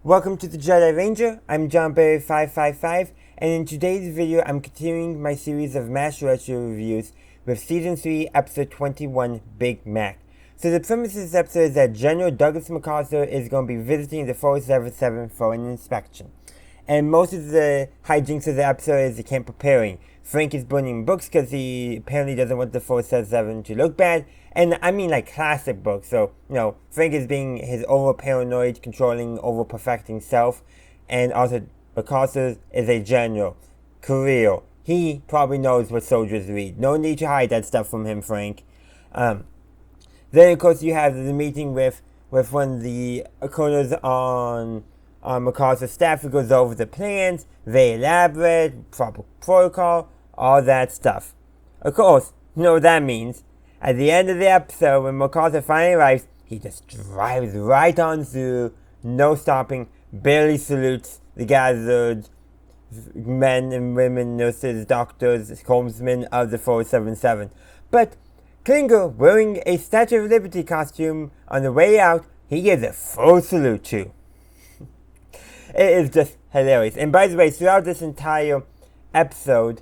Welcome to the Jedi Ranger. I'm John Barry 555, and in today's video I'm continuing my series of MASH retro reviews with Season 3, Episode 21, Big Mac. So the premise of this episode is that General Douglas MacArthur is going to be visiting the 477 for an inspection. And most of the hijinks of the episode is the camp preparing. Frank is burning books because he apparently doesn't want the 477 to look bad. And I mean like classic books. So, Frank is being his over-paranoid, controlling, over-perfecting self. And also, MacArthur is a general. Career. He probably knows what soldiers read. No need to hide that stuff from him, Frank. Then, of course, you have the meeting with one of the colonels on MacArthur's staff who goes over the plans, very elaborate, proper protocol, all that stuff. Of course, you know what that means. At the end of the episode, when MacArthur finally arrives, he just drives right on through, no stopping, barely salutes the gathered men and women, nurses, doctors, helmsmen of the 477. But Klinger, wearing a Statue of Liberty costume on the way out, he gives a full salute to. It is just hilarious. And by the way, throughout this entire episode,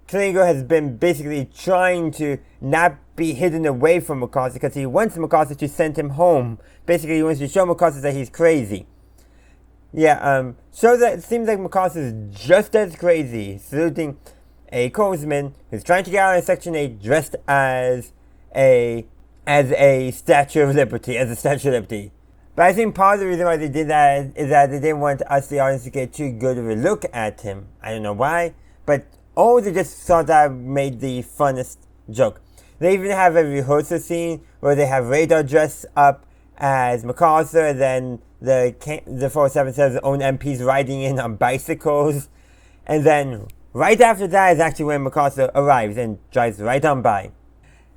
Klinger has been basically trying to not be hidden away from MacArthur because he wants MacArthur to send him home. Basically, he wants to show MacArthur that he's crazy. So that it seems like MacArthur is just as crazy, saluting a corpsman who's trying to get out of Section 8 dressed as a Statue of Liberty, But I think part of the reason why they did that is that they didn't want us, the audience, to get too good of a look at him. I don't know why, but they just thought that made the funnest joke. They even have a rehearsal scene where they have Radar dressed up as MacArthur, then the 477's own MPs riding in on bicycles, and then right after that is actually when MacArthur arrives and drives right on by.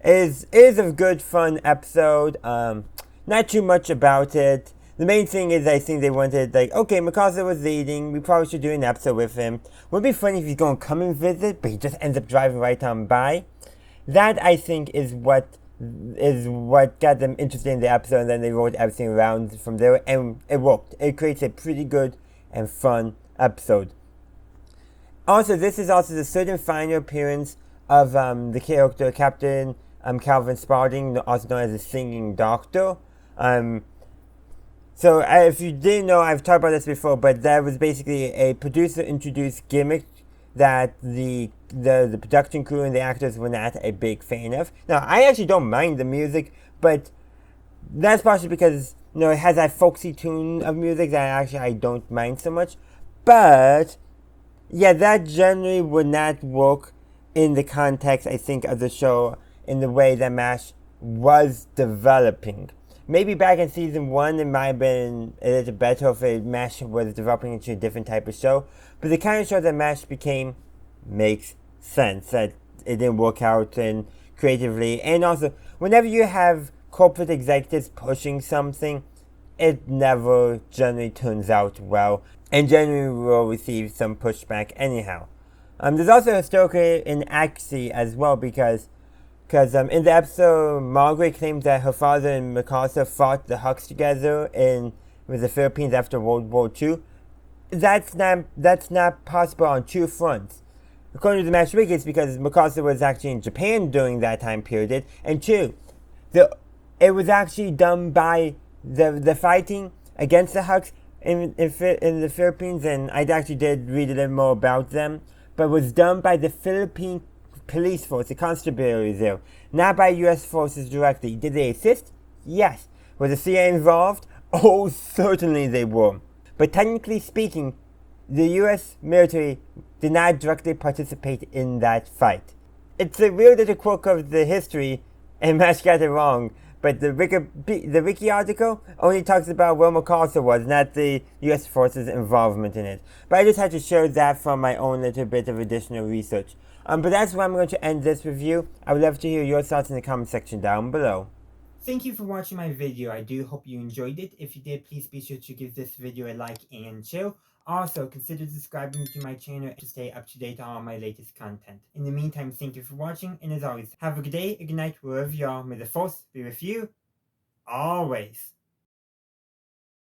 It is a good, fun episode. Not too much about it. The main thing is I think they wanted, MacArthur was leading. We probably should do an episode with him. Would be funny if he's going to come and visit, but he just ends up driving right on by. That, I think, is what got them interested in the episode, and then they wrote everything around from there, and it worked. It creates a pretty good and fun episode. Also, this is also the third and final appearance of the character Captain Calvin Spaulding, also known as the Singing Doctor. So if you didn't know, I've talked about this before, but that was basically a producer-introduced gimmick that the production crew and the actors were not a big fan of. Now, I actually don't mind the music, but that's partially because, it has that folksy tune of music that I don't mind so much. But, yeah, that generally would not work in the context, I think, of the show in the way that MASH was developing. Maybe back in Season 1 it might have been a little better if MASH was developing into a different type of show. But the kind of show that MASH became makes sense. That it didn't work out and creatively. And also, whenever you have corporate executives pushing something, it never generally turns out well. And generally will receive some pushback anyhow. There's also historical inaccuracy as well because in the episode, Margaret claims that her father and MacArthur fought the Hucks together with the Philippines after World War II. That's not possible on two fronts. According to the MASH wiki, it's because MacArthur was actually in Japan during that time period, and two, it was actually done by the fighting against the Hucks in the Philippines, and I actually did read a little more about them, but it was done by the Philippine police force, the constabulary there, not by U.S. forces directly. Did they assist? Yes. Was the CIA involved? Oh, certainly they were. But technically speaking, the U.S. military did not directly participate in that fight. It's a real little quirk of the history, and MASH got it wrong, but the wiki article only talks about where MacArthur was, not the U.S. forces' involvement in it. But I just had to share that from my own little bit of additional research. But that's where I'm going to end this review. I would love to hear your thoughts in the comment section down below. Thank you for watching my video. I do hope you enjoyed it. If you did, please be sure to give this video a like and share. Also, consider subscribing to my channel to stay up to date on all my latest content. In the meantime, thank you for watching, and as always, have a good day, a good night, wherever you are. May the Force be with you, always.